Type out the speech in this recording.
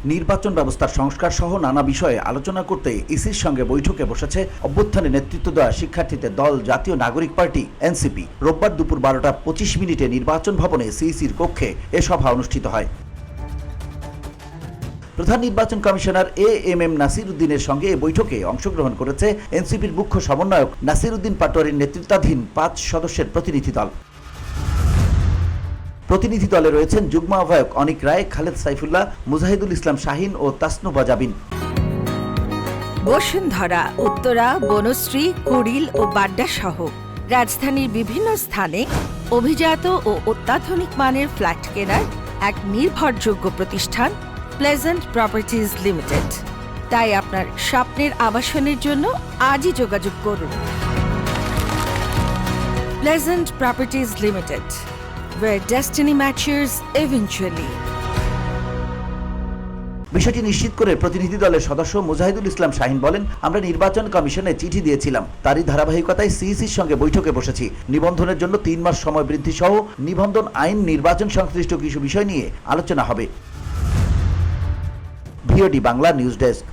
নির্বাচন ব্যবস্থার সংস্কার সহ নানা বিষয়ে আলোচনা করতে ইসির সঙ্গে বৈঠকে বসেছে অভ্যুত্থানে নেতৃত্ব দেওয়া শিক্ষার্থীদের দল জাতীয় নাগরিক পার্টি এনসিপি। রোববার দুপুর 12:25 নির্বাচন ভবনে সিইসির কক্ষে এ সভা অনুষ্ঠিত হয়। প্রধান নির্বাচন কমিশনার এএমএম নাসির উদ্দিনের সঙ্গে এ বৈঠকে অংশগ্রহণ করেছে এনসিপির মুখ্য সমন্বয়ক নাসির উদ্দিন পাটোয়ারির নেতৃত্বাধীন 5 সদস্যের প্রতিনিধি দল। প্রতিনিধি দলে রয়েছেন যুগ্ম আহ্বায়ক অনিক রায়, খালেদ সাইফুল্লাহ, মুজাহিদুল ইসলাম শাহিন ও তাসনুবা জাবিন। বসুন্ধরা, উত্তরা, বনশ্রী, কুড়িল ও বাড্ডা সহ রাজধানীর বিভিন্ন স্থানে অভিজাত ও অত্যাধুনিক মানের ফ্ল্যাট কেনার এক নির্ভরযোগ্য প্রতিষ্ঠান প্লেজেন্ট প্রপার্টিজ লিমিটেড। তাই আপনার স্বপ্নের আবাসনের জন্য আজই যোগাযোগ করুন। Pleasant properties limited, where destiny matures eventually. বিষয়টি নিশ্চিত করে প্রতিনিধি দলের সদস্য মুজাহিদুল ইসলাম শাহিন বলেন, আমরা নির্বাচন কমিশনে চিঠি দিয়েছিলাম, তারই ধারাবাহিকতায় সিইসির সঙ্গে বৈঠকে বসেছি। নিবন্ধনের জন্য 3 মাস সময় বৃদ্ধি সহ নিবন্ধন আইন, নির্বাচন সংশ্লিষ্ট কিছু বিষয় নিয়ে আলোচনা হবে। VOD Bangla news desk.